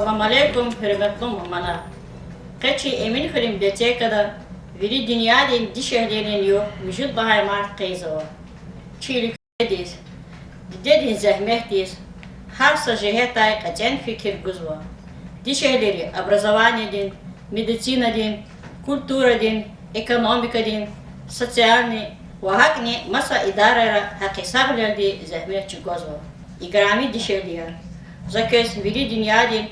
Assalamu alaikum, hürmetli mumana. Kaçı emin hürüm geçe kadar veri dünyanın dişehlerinin yok, vücut bahaymar kıyızı var. Çiğlik dediz, dedin zahmet diz, her sacihetay kaçen fikir güz var. Dişehleri образование din, medicina din, kultura din, ekonomika din, sosyalni, وهكني مسا إدارة حقيقة لدي زحمة تجوزوا. إجرامي دشيليا. زكاة بيري دنيا دين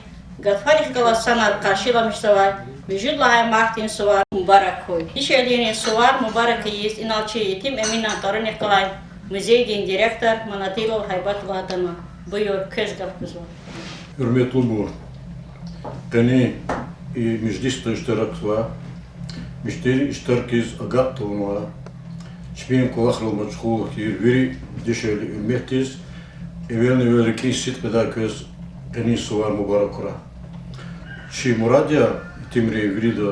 قد فرق كلا سنة قاشيلا مشتوى بجد لها مارتين سوار مبارك هوي. دشيليني سوار مبارك يس إن الشيء يتم أمين طارني كلاي مزيج دين ديركتور مناطيلو هيبات لادنا بيور كيش قبضوا. Hürmetli bu. Kani mecliste iştirakla, müşteri iştirakiz agat olma. Şpiyim kulaklı maçkul ki veri dişeli ümmetiz. Evvelini ki sit kadar köz kani suvar mübarek kura. Şi muradya timri veri de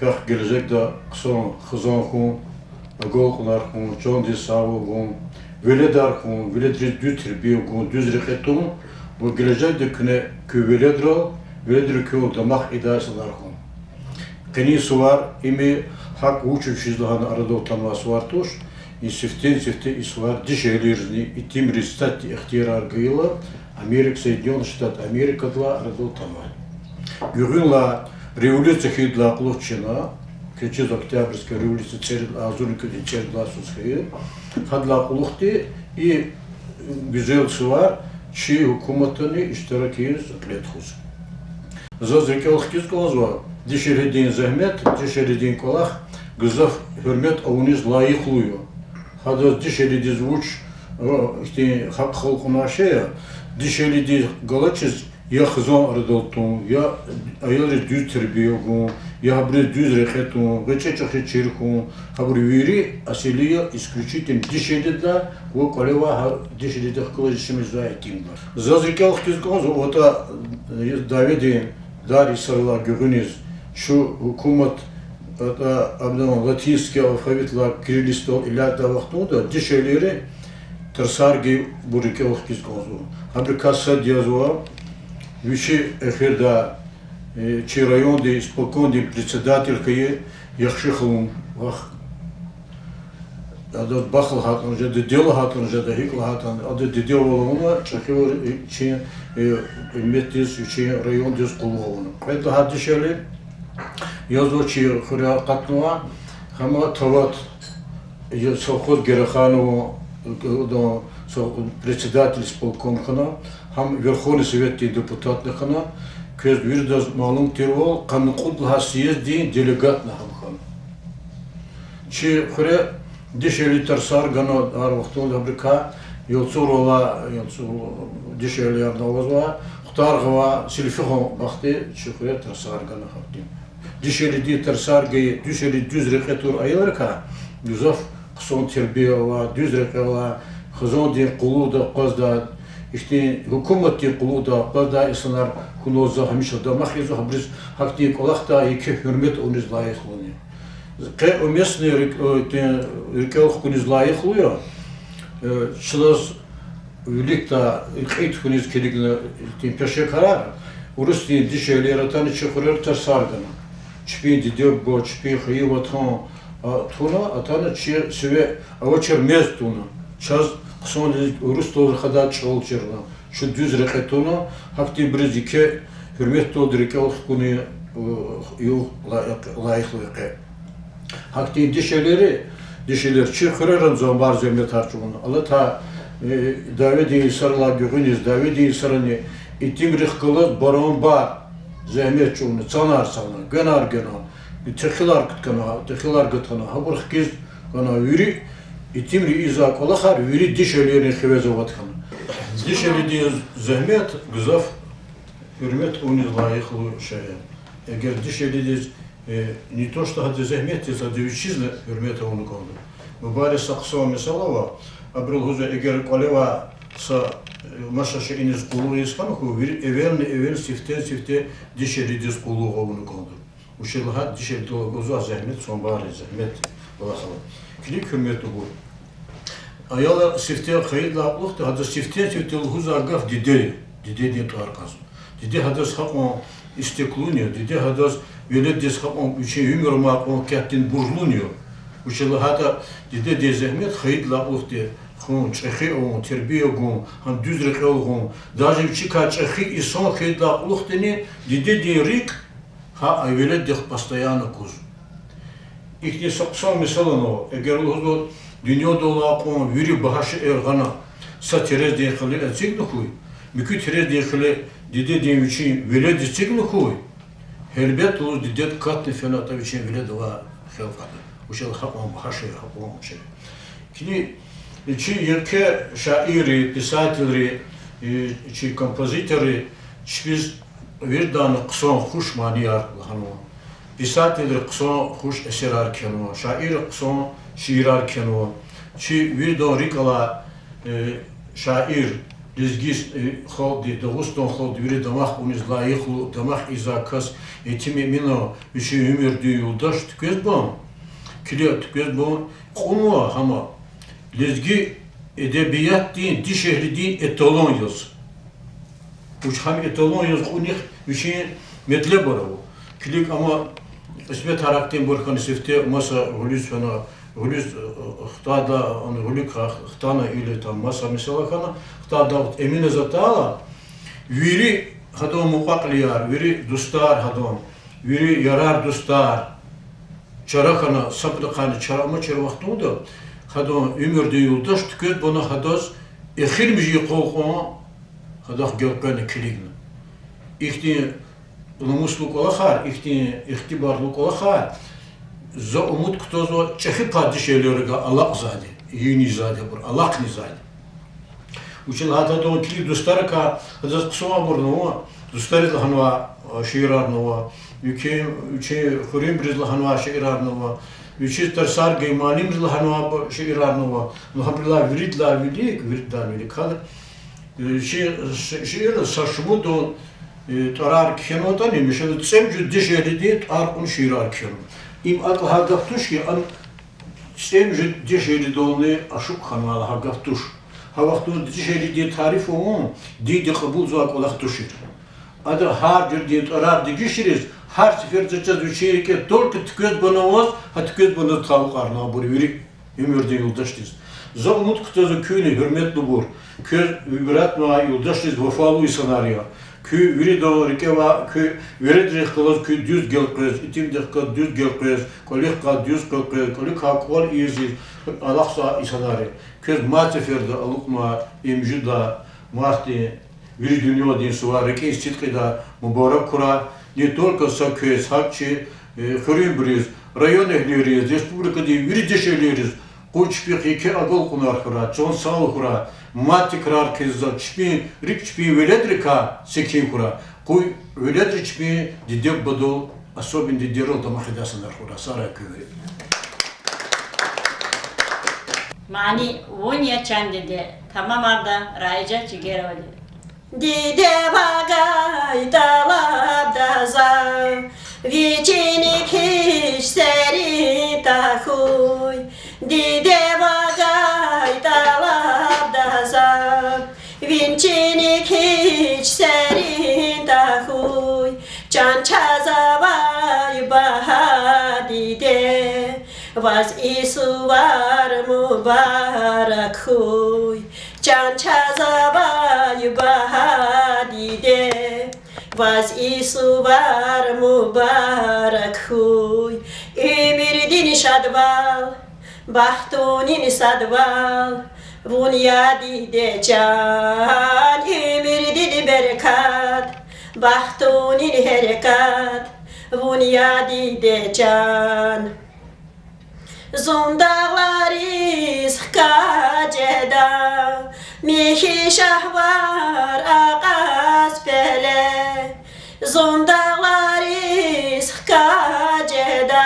kah gelecek de kısan hızan kun, agol kunar kun, çoğun di savu kun, veledar kun, veledri düz terbiye kun, düz reketum. Bu gelecek de küne küveledro, veledri kül damak idayasılar kun. Kani suvar imi hak uçup şizlahan arada utanması var tuş. Сифте исвар дишелирни и тим ристат ихтирар гыйла Америка Соединенных Штатов Америка дла радол таман. Гюринла революция хидла клочина, кечез Октябрьская революция церил азурника дин церила сусхи, хадла клухти и güzel suvar çi hükümetini iştirakiyiz kletхуз. Zazrikelik kiz kozva dişelediğin zahmet, dişelediğin kolak güzaf hürmet avuniz layıklıyor. Hada dişeli zvuç işte hak halkına şey dişeli galaçız ya hızan aradoltun ya ayarı düz terbiye gun ya bir düz rehetun ve çeçe çirkun habri veri asiliye исключительно dişeli de bu koleva dişeli de kılıcımız da etimler. Zazrikelik kızgınız o da David'in dar isarla görünüz şu hükümet это латинский алфавит ла кириллистол иля да вахтуда дишелери терсарги бурикелх кизгозу абрикаса диазуа виши эхерда чи район де исполком де председатель кае яхшихлум вах адот бахл хатан же де дел хатан же де хикл хатан ад де дел волуна чахивор чи метис чи район де скуловуна это хатишели Yazıcı hırya katlığa ama tavat совхоз Гераханова da председатель исполкома ham Верховный Совет депутатlıkına köz bir de malum terval kanıkudla съезди делегат на ham. Çi hırya dişeli tersar gana ar vaxtol fabrika yolçurola dişeli yarnavazva xtarğva silfixo vaxtı çi hırya tersar gana xaptim. Dişeli di tersar gay dişeli düz reketur aylarka yüzaf kıson terbiye var düz reke var hızon di kulu da qazda işte hükümet di kulu da qazda insanlar kunoza hamişa da mahizo habriz hakti kolakta iki hürmet onuz layıklığı. Ke umesni reke kuniz layıklığı. Çılız Великта ilkayt kuniz kedigine peşe karar. Urusli dişeli yaratan çıkırır tersargana. Çipi diyor bu çipi xeyir vatan tuna atana çi süve avaçır mez tuna çaz son Rus tolu kadar çol çırla şu düz reketuna hakti birizike hürmet toldirike kunu yol layıklığı hakti dişeler çıkırırın zombar zemle tarçımını Allah ta David İsa'la görünüz David İsa'nı itim rıhkılı baron bar zahmet çoğunu sanar gınar tıkılar gıtkana habur kiz gana viri itimri izak olakar viri dişelerini xiveze vatkana dişeli diye zahmet güzaf hürmet onu layıklı şey eğer dişeli diye не то что hadi zahmet diye sadevişizle hürmet onu kaldı mübarek sakso mesela var abril huzu eğer koleva sa Maşaşı iniz kulu iskanı ku evvel sifte dişeli diz kulu onu kaldı. Bu şeyler dişeli dolu zahmet son bari zahmet olasılık. Kilik hürmeti bu. Ayala sifte kayıtla aklıqtı. Hadi sifte huzu agaf dide din tarkaz. Dide hadas hakon istekluniyor. Dide hadas velediz hakon üçe ömür makon kettin burluniyor. Uçalı hatta dide de zahmet hayit laqlık de. Хун чехи он тербия гон хан düz rekol gon даже чика чехи и сон хейда лухтени диде рик ha ayvele de постоянно куз их не соксон мисалано эгер лозо dünya dola kon yürü başı ergana sa terez de khali azig nukuy mükü terez de khali dide de için vele de zig nukuy helbet lo dide katne fenata için vele de va xelfada uşal hakon başı hakon şey kini Чи ярке шаири, писатели, чи композиторы, чиз вердан ксон хуш манияр лхано. Писатели ксон хуш эсерар кено, шаир ксон ширар кено. Чи вердан рикала шаир лизгис холди, дагустон холди, вери дамах униз лайихлу, дамах изакас, этими мино, виши умер ди юлдаш, тукез бом. Килия тукез бом, кунва хама. Lezgi edebiyat değil, di şehri değil, etalon yaz. Uç ham etalon yaz, unik bir şey metle bara bu. Kilik ama ismet harakten borkan sefte masa hulus fena hulus htada onu huluk htana ile tam masa mesela kana htada emine zatala viri hadom muqaqliyar, viri dostar hadom, viri yarar dostar. Çarakana sabda kana çarama çar vaxtında Hadon ömürde yoldaş tüket bana hadas ehil müziği qoğun hadas gelkane kiligni. İhti namusluk olahar, ihti ihtibarluk olahar. Za umut kutozo çehi padişelerine Allah zade, yeni zade bur, Allah ni zade. Uçil hada don kilig dostlar ka hadas qsoma burno, dostlar hanwa şiirarno, ülke xurim brizla hanwa şiirarno. Üçüz tersar geymanim zil hanwa şiirarno. Alhamdulillah viridlar vidik hal. Şiir saşmu don tarar kenodan imişel semcü dişeli ar un şiirar keno. İm ak hagaftuş ki an semcü dişeli donne aşuk hanwa hagaftuş. Havaqtu dişeli tarif on di qabul zak olaqtuşir. Adı har bir tarar digişiriz. Her sefer çeçez üçeyke только tüket banavaz, ha tüket bana tavuk arna bur yürü ömürde yoldaşız. Za umut kutazo köyne hürmetli bur. Köz übratma yoldaşız vefalı insanarya. Köy yürü doğru keva köy yürü direktler köy düz gelkres, itim dekka düz gelkres, kolikka düz gelkres, kolikka kol izi Allahsa insanarya. Köz mateferde alukma emjuda marti yürü dünya din suvar reke istitkida mübarek kura. Не только Сакес, Хакчи, Хрюмбриз, район Эхлериз, республика де Виридешелериз, Кучпих и Агол Кунархура, Чон Саухура, Матикрар Кеза, Чпи, Рик Чпи, Веледрика, Секихура, Куй Веледри Чпи, Дидек Бадол, особенно Дидерол Тамахидасанархура, Сара Кюри. Mani Vunya Çandede, tamam arda, Rayca Cigeroli. Dide bagay dalabda za Viçinik hiç seri tahuy Dide bagay dalabda za Viçinik hiç seri tahuy Can çazabay baha dide Vaz isu var mübarek huy Can çazabay bahadide Vaz isu var mübarek huy Ümirdin şadval Bahtunin sadval Bunyadide can Ümirdin berkat Bahtunin herekat Bunyadide can Zondağlarız kaceda Mihi şahvar ağaz pele Zondağlarız kaceda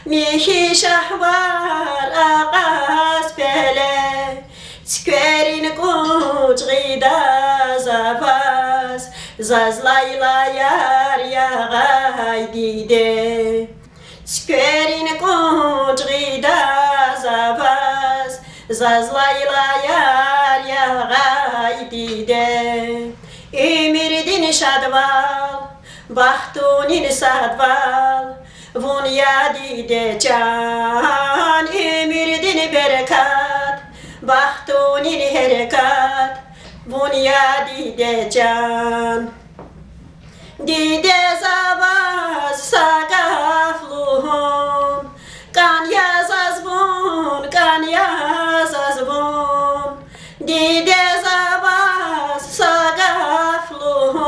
Mihi şahvar ağaz pele Skverin kucğida zavaz Zazlayla yar yağay dide Skverin kucğida zavaz Zazlayla yar yağay dide Ümirdin şad sadval, bahtunin sadval, vun yadi de can, emirdin berekat, bahtunin herekat, vun yadi de can. Dide zabaz sagafluhun, kan yazaz bun, kan yazaz bun. Dide zabaz sagafluhun,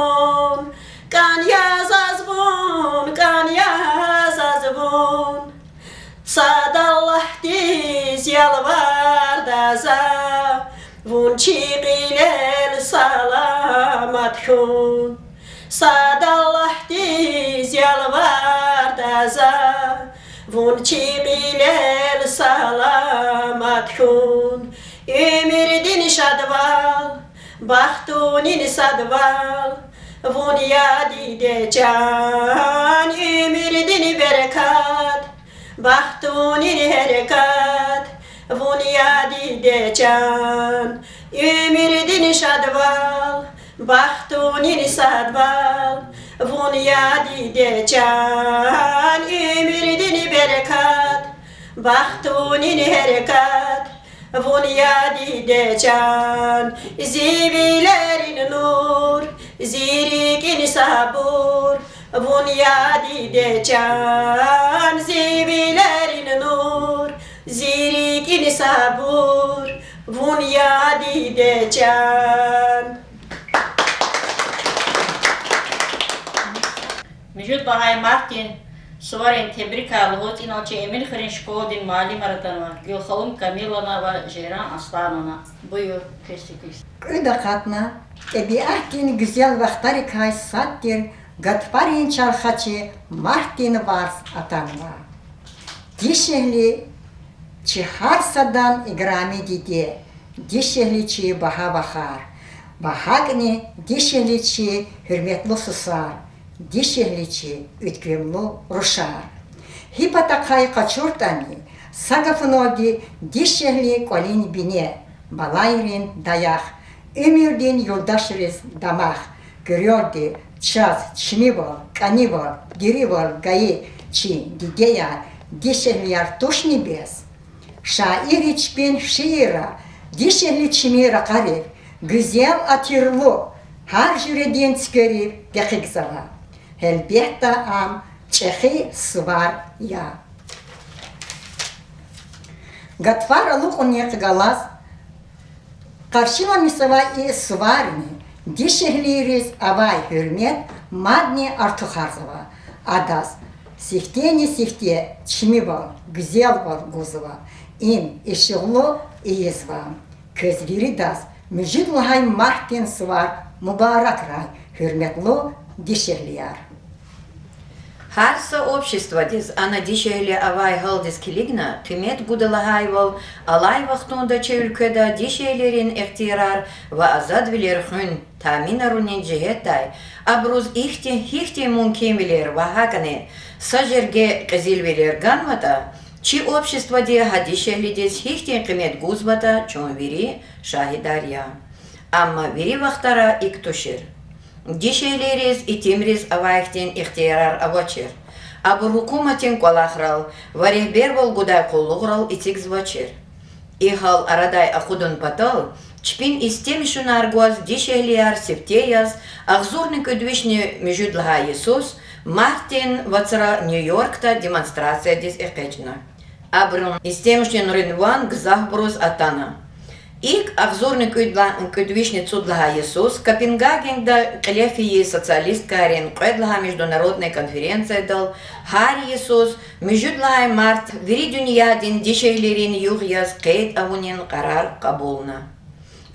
kan yazaz bun, kan yazaz bun. Sadallah diz yalvar da za, vun çiğilel salamat hun. Sadallah diz yalvar da za, vun çiğilel salamat hun. Ümirdin şadval, bahtunin sadval, vun yadi de can. Ümirdin berekat, bahtunin herekat, vun yadi de can. Ümirdin şadval, bahtunin sadval, vun yadi de can. Ümirdin berekat, bahtunin herekat, vun yadi de can. Zivilerin nur, zirikin sabur, vun yadi de can. Zivilerin nur, zirikin sabur, vun yadi de can. Müjdat Bahay Martin, Suvarin Tebrika, Lhot inače Emil Hrinşkodin, Mali Maratanova, Gülhalım Kamilona ve Ceyran Aslanona. Buyur, kestiküs. Kıydakatna, Ebiahtin güzel vaxtari kay sattir, Gatparin çarxaçı Martin Vars atanva. Dişehli Çiharsadan igrami dide, Dişehli çi baha bahar, Bahagni dişehli çi hürmetli susar, Dişehli çi ütkümlü ruşar. Hipatakay kaçurtani, Sagafınodi dişehli kolin bine, Balayrin dayak, Ömürdin yoldaşırız damak, Görüyordu çaz, çimivol, kanivol, dirivol, gayi, çi, digeya, Dişehli tuşni bez. Şair bin şiira, Dişehli çimi rakarif, Güzel atirlu, her jüreden çıkarif, Dekikzava. Elbette am, Çehi sıvar ya. Gatvar alık onet galaz, Karşılamışsava i sıvarni, Dişehliyiz avay hürmet, Madni artuharzava. Adas, Sifteni sifte, Çimivol, güzel vol guzova. İn işıqlı iyizva. Közleri das, Müjdat Bahay Martin sıvar, Mübarek ray, hürmetli Dişehliyar. Харса общество дис анадишели авай халдис килигна, тимет гудалагайвал, алай вахтунда чейлкеда дишелерин ихтирар ва азадвилер хун таминарунин джиheтай, абруз хихти мункемилер вахакане, сажерге казилвилер ганвата, чи общество ди хадишели дис хихти кимет гузвата, чон вири шахидарья. Амма вири вахтара иктушир. Дишейлерез и темрез авайхтен ихтиярар авачер. Абы хукуматен колахрал, варехбервал гудай коллуграл итик звачер. Ихал арадай ахудун патал, чпин истемишун аргуаз дишейлияр септеяз, ахзурный көдвишне Müjdat Bahay Иисус, Мартин вацара Нью-Йоркта демонстрация дис экечна. Абрун истемишен рынван гзахбрус атана. Ик обзорный көдвишни Цудлага Иисус, Копенгагенда Клефии социалист Карен Кэдлага международная конференция дал, Хари Иисус, Müjdat Bahay Март, Вири Дюниядин Дишейлерин Югьяз Кейт Авунин Карар Кабулна.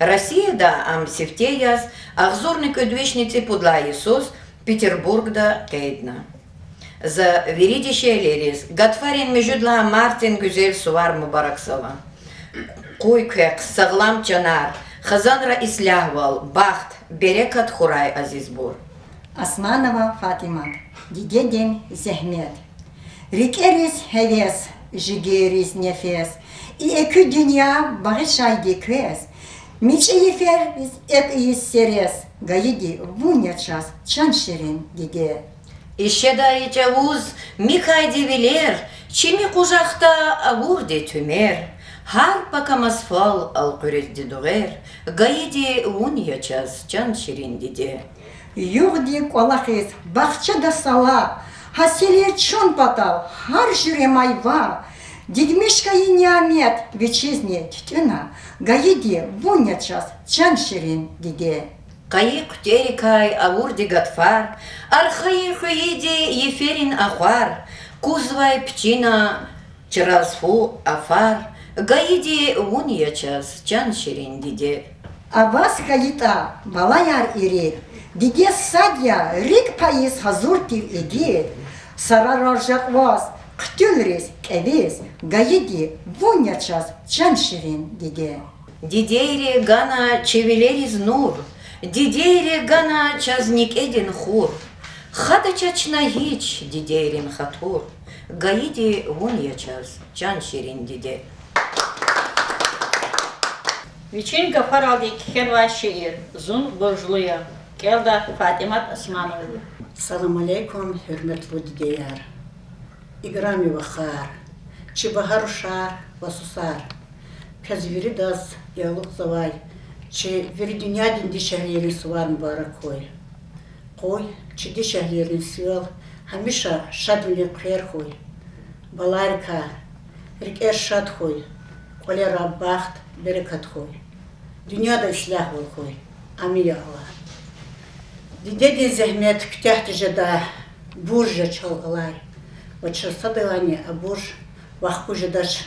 Россия да ам сифтеяз, обзорный көдвишни Ципудла Иисус, Петербургда Кейтна. За Вири Дишейлерис, Гатфарин Müjdat Bahay Мартин Güzel Suvar Mübareksava. Куйкек, саглам чанар, хазанра ислягвал, бахт, берекат хурай азизбур. Османова Фатима, дидеден зехмет. Рикерис хевес, жигерис нефес, и экü dünya bağışaydı köz. Miçe yefer ep iyi seres, Гаиди вуня час чан ширин диде. İşeda Cavuz, Mikay Diviler, Çimi kucakta avurdi tümer. Har pakamaz fal al kurezdi doğer. Gayidi un yaşaz can şirin dedi. Югди колахис, бахчада сала, хаселер чон патал, хар жюре майва, дигмешка и неамет, вечизне тютюна, гаиди вуня час чан ширин диде. Kayık terikay avurdi gatfar. Arxayı xuyidi yeferin ahvar. Kuzvay pçina çırasfu afar. Gayidi un yaşaz can şirin dedi. Авас каита, балаяр ирек, диде садья, рик паис хазуртив иге, сарарожак вас, ктюлрис, кевес, гаиди вуня час чан ширин диде. Дидейре гана çevileriz nur. Dideyre gana çaznik edin hur. Hada çaçna hiç dideyrin hatur. Gayidi vun yaşaz can şirin dide. Вечеринка фаралди кхерва шиир, зун боржлуя, келда Фатимат Османова. Салам алейкум, hürmetli didiler. İgrami vakar, çi шар, васусар. Пязвери дас, ялук завай, çi veri dünyadın dişehlerin suvarın barak koy. Koy, çi dişehlerin siyol, hamişa şadvili kher koy. Balarka, rik şad koy, kolera baht, berekat koy. Dünyada islah ol koy. Amin ya Allah. Didedin zahmet kütahti jada burja çalgılay. Vaçı sadılani a burj vahku jadaş.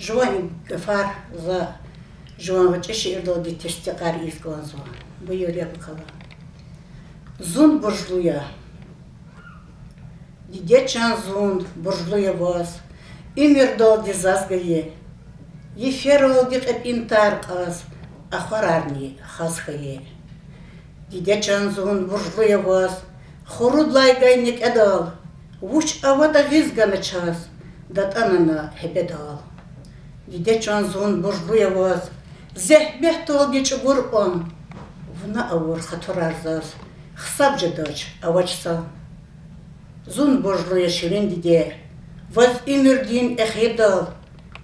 Жван гafar za жван vaçı şiirdo di testiqar izgonzo. Bu yöre bakala. Zun burjluya. Didečan zun burjluya vas. İmirdo di zazgaye. Yeferol di qapintar qas. Axararni xasxaye. Didečan zun burjluya vas. Xurudlay gaynik edal. Vuç avada gizgana ças. Dat anana hebedal. Didečan zun burjluya vas. Zehmet ol geç Kur'an. Vuna avur xaturar zaz. Xsabca daç avaçsa. Zun burjluya şirin dide. Vaz imirdin ehedal.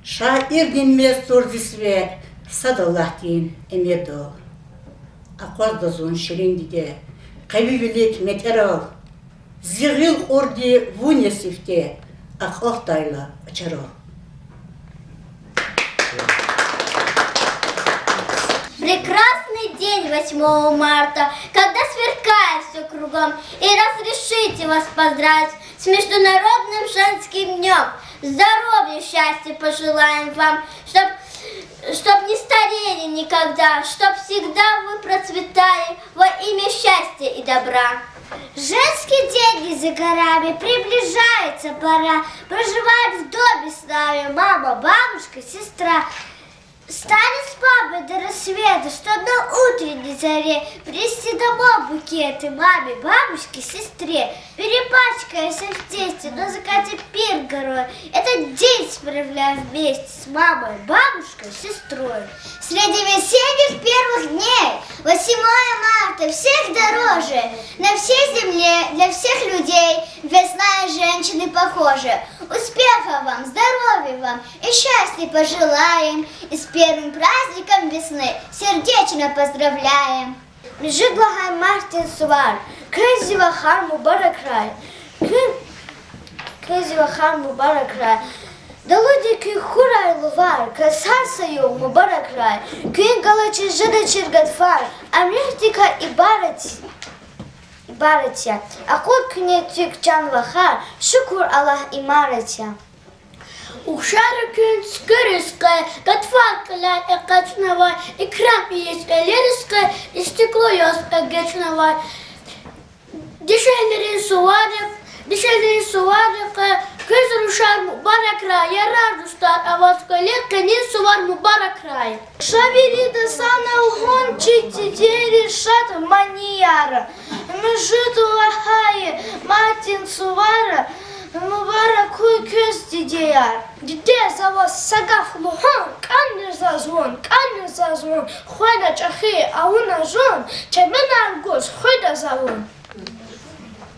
Şair din mesur zisve. Sadallah din emedal. Aqaz da zun şirin dide. Qavivilik meteral. Zigil ordi vunya sifte. Aqaq dayla açaral. Прекрасный день 8 марта, когда сверкает все кругом, и разрешите вас поздравить с Международным женским днем. Здоровья, счастья пожелаем вам, чтоб не старели никогда, чтоб всегда вы процветали во имя счастья и добра. Женский день не за горами, приближается пора, проживать в доме с нами мама, бабушка, сестра. Станет с папой до рассвета, чтоб на утренней заре принести домой букеты маме, бабушке, сестре. Перепачкаемся в тесте, но закате пир горой. Этот день справляем вместе с мамой, бабушкой, сестрой. Среди весенних первых дней 8 марта всех дороже. На всей земле, для всех людей весна и женщины похожи. Успехов вам, здоровья вам и счастья пожелаем. И с первым праздником весны сердечно поздравляем. Mijit Bahar Martin Suvar, Crazy Bahar Mubarak Rai, Crazy Bahar Mubarak Rai. Daludi ki huray luvar, kasar sayo Mubarak Rai, Kün galacı jada çirgatfar, Amrihtika ibaratya, Akut künetük can vahar, Şukur Allah imaratya. وشارك رزق قطفاك لا قطنوا إكرام يسقى رزق استقلو يسقى قطنوا دشهلرين سوارق كزر شار مبارك را يرار دستار أواز قليل كنين سوار مبارك راي شابيري دسانا وهون تجيري شات манияра مجد وحاي ماتين سوار Barakuy köz didiyar. Dide zava sagaf luhan. Kanır zazvon, kanır zazvon. Khoyda çahi avuna zon. Çemen argoz, khoyda zavon.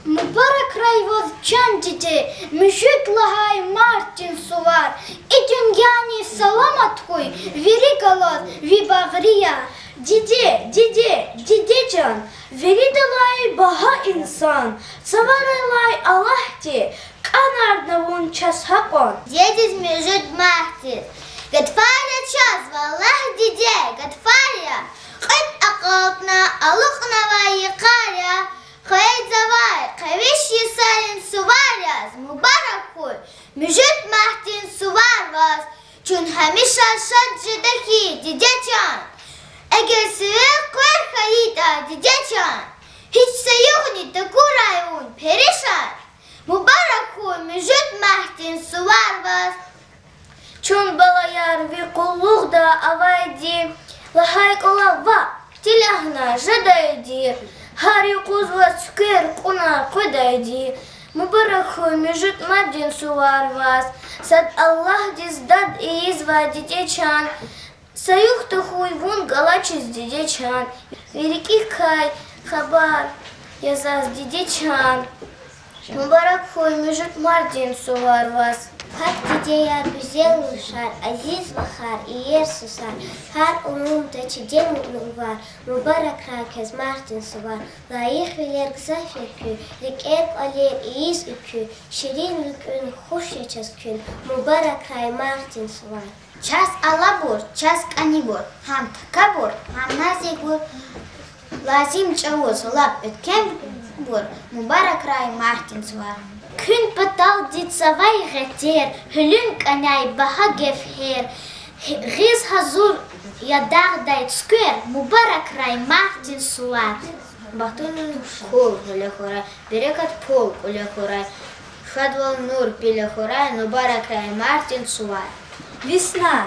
Mübarek rayvoz can didi, müşük lahay Martin suvar. I dünyani salamat koy, veri galat, vi bağriya. Didi can. Veri dalay baha insan. Savaralay Allah di. Канар вон час хакон. Дедis мюжит махтис. Гатфаря час, валлах диде, гатфаря. Хыт акалтна, алухна вайыкаря. Хыт завай, кавиш есарин суваряз. Мубаракуй, мюжит махтин суварваз. Чун хамиша шаджидаки, дидечан. Эгер сывек кой хаита, дидечан. Hiç sayuğni takurayun, perişan. Mübarek müjit mahtin suvar vas. Чун балаяр ви куллухда авайди. Лахай колава, тилягна жадайди. Хари кузва цукер куна кудайди. Мубарак межит мадин сувар вас. Сад Аллах диздад и изва дитечан. Саюх тухуй вун галачиз дидечан. Великий кай хабар язаз дидечан. Mübarek huy müjit mardin suvar vas. Hak dideyar güzel uşar, aziz vakar, iyer susar. Her umumda çidel mutlum var. Mübarek rakez martin suvar. Layık veler gzafir kü. Rikep aler iyiz ükü. Şirin lükün hoş yaşas kün. Mübarek ray martin suvar. Ças alabur, ças kanibur. Ham takabur, ham nazikbur. Lazim çavuz, lap ötken bur. Mübarek ray martin suvar. Kün patal dit savay getir, hülün kanay baha gefher. Giz hazur yadar dayt skwer, mübarek ray martin suvar. Bahtun kol hule horay, berekat pol hule horay. Хадвал нур пиля хорай, mübarek ray martin suvar. Весна,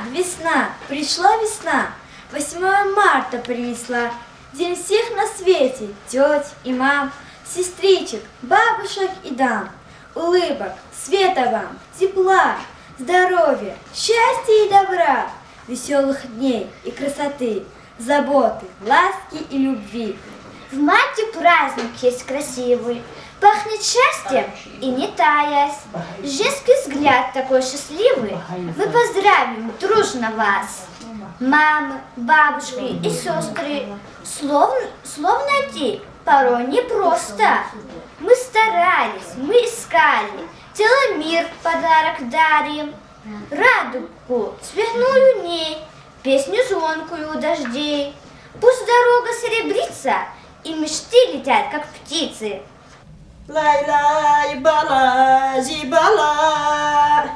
пришла весна, 8 марта принесла. День всех на свете, теть и мам, сестричек, бабушек и дам. Улыбок, света вам, тепла, здоровья, счастья и добра, веселых дней и красоты, заботы, ласки и любви. В марте праздник есть красивый, пахнет счастьем и не таясь. Женский взгляд такой счастливый, мы поздравим дружно вас. Мамы, бабушки и сестры, слов найти порой непросто. Мы старались, мы искали, целый мир в подарок дарим. Радугу цветную ней, песню звонкую у дождей. Пусть дорога серебрится, и мечты летят, как птицы. Lay bala zibala,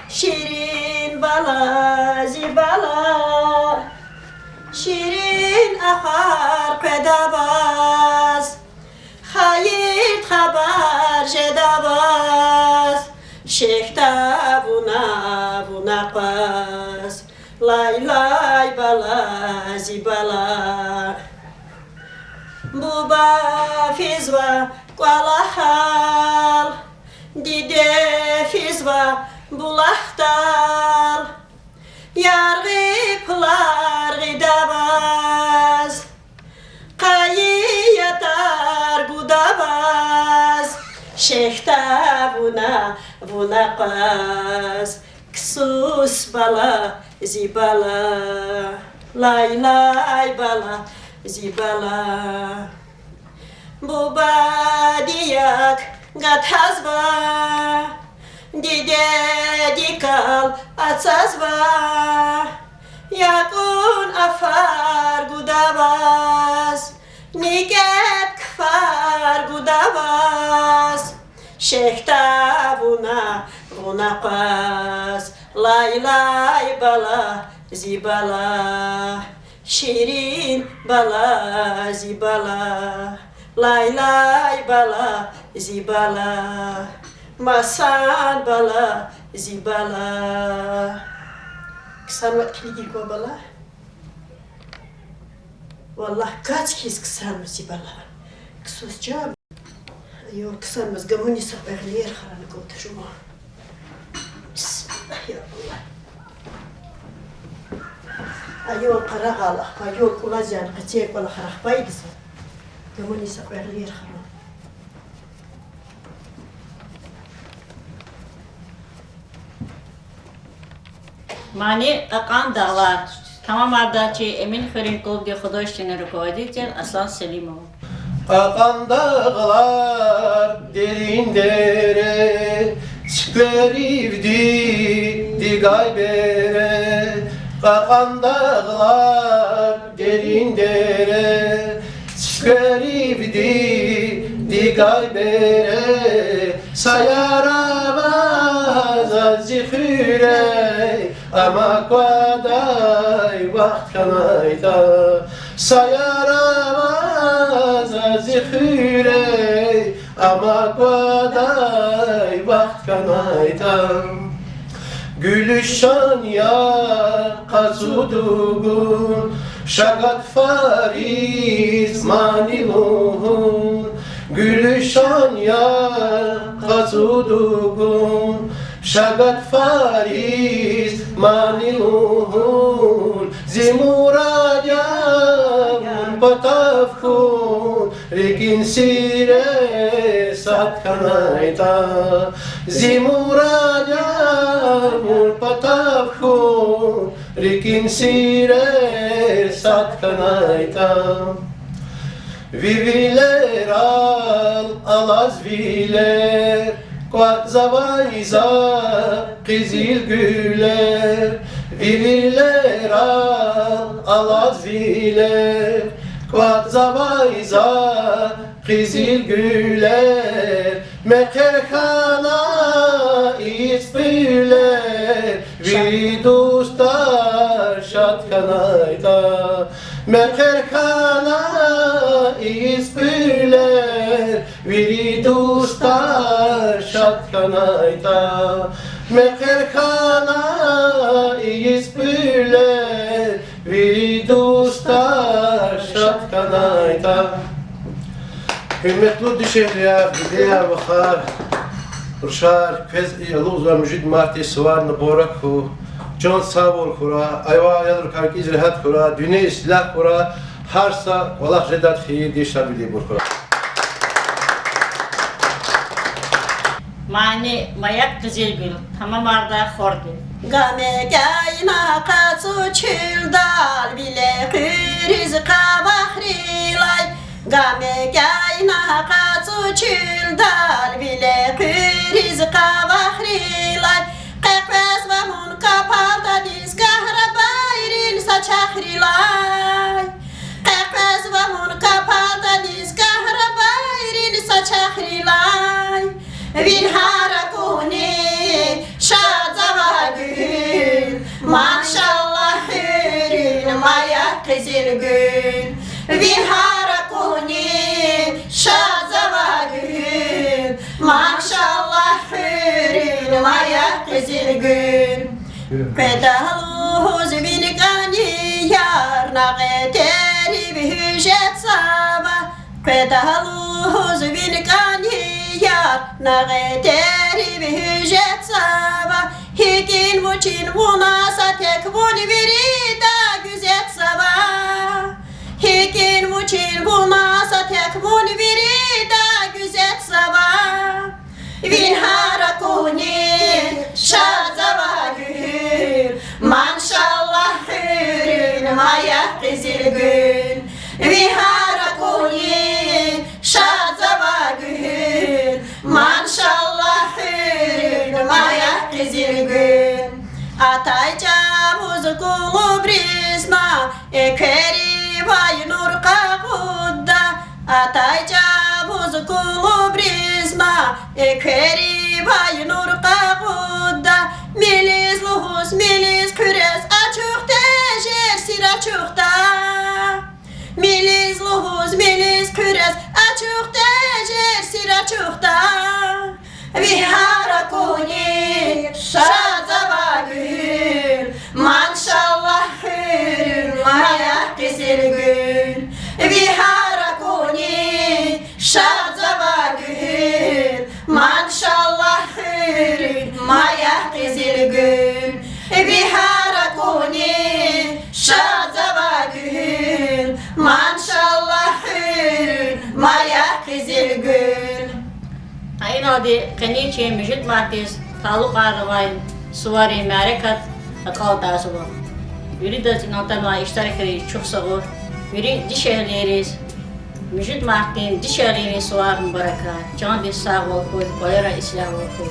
şirin bala zibala, şirin akar pedabaz, hayır haber jedabaz, şehta buna paz. Lay bala zibala, buba fizva Kualahal, dide fizva bulahtal, yargıplar gidabaz, kayiyatar gudabaz, şehta buna paz, ksus bala zibala, lay bala zibala. Buba diyak gathazva, dide dikal atsazva, yakun afar gudabaz, niket kfar gudabaz, şehta buna paz, lay bala zibala, şirin bala zibala. Lay bala zibala, masan bala zibala. Kısan vakti girko bala. Vallahi kaç kez kısan zibala. Kısos cam. Ayol kısamız gamuni sabahliyer haranı kontuşuma. Bismillah ya Allah. Ayol karağala, ayol kulacan, kaçek wala harahbay kısa. Gamuni sabahliyer haranı. Mani Akan Dağlar. Tamam ardağçı Emin Hürrin Klub diye Художественный руководитель Aslan Selimov. Akan dağlar derin dere, çıkverivdi digay bere. Akan dağlar derin dere, çıkverivdi digay bere. Sayarama zikre, ama kwaday vaxt kanayda. Sayaramaz zikre, ama kwaday vaxt kanaydan. Gülüşan ya kazudugun, şagat fariz maniluhun. Gülüşan ya kazudugun, şagat fariz maniluhun. Zimuradyam patafkun, rikin sire sat kanayta. Zimuradyam patafkun, rikin sire sat kanayta. Viviler alaz viler, kuat zavayza kızıl güller. Viviler alaz viler, kuat zavayza kızıl güller. Mekerhana ispüler, vi dostlar şat kanayda. Mekerhana ispüler, vi dostlar şat kanayda. Mekerhana ispüler, vi dostlar şat kanayda. Hürmetli dişehliya, bideya vakar, Ruşar, Kvez Yaluz ve Müjid Marti Sıvarını Borakhu, Can Savol Kura, Ayva Yadur Kark İzrahat Kura, Dünya İslah Kura, Harsa, Valah Redat Khiyir Dişabili Burkura. Mani Mayak Kızılgül. Tamam arda Hordi. Game kayna katsu çildal bile kriz kabahrilay. Game kayna katsu çildal bile kriz kabahrilay. Kekves ve hun kapalda diz kahrabayrin saçahrilay. Kekves ve hun kapalda diz kahrabayrin saçahrilay. Vinhara kuni şadzava gül, maşallah hürün maya kızıl gül. Vinhara kuni şadzava gül, maşallah hürün maya kızıl gül. Pedaluz vinikani yar nağeteri bihüjet sabah. Pedaluz vinikani yar nağeteri bihüjet sabah. Hikin muçin vunasa tek vun virida güzet sabah. Hikin muçin vunasa tek vun virida güzet sabah. Vinhara kuni şadzava gül, maşallah hürün maya kızıl gül. Vinhara kuni şadzava gül, maşallah hürün maya kızıl gül. Atayca muzukulu brisna, ekeri vay nur kakudda. Atayca muzukulu brisna, ekeri vay nur kakudda. Miliz luhus miliz küres açık tejer sir açıkta. Miliz luhus miliz küres açık tejer sir açıkta. Vihara kuni şadzava gül, maşallah hürün maya kızıl gül. Vihara kuni şadzava gül, maşallah hürün maya kızıl gül bihara kuni şazava gül maşallah hürün maya kızıl gül. Ayna di kaniçe müjit martis taluk arvayın suvari merekat akal tasıvı. Biri de notama iştirakleri çok sağır. Biri dişehliyiz. Müjit martin dişehliyiz suvar mübaraka. Can bir sağ ol koy, koyara islah ol koy.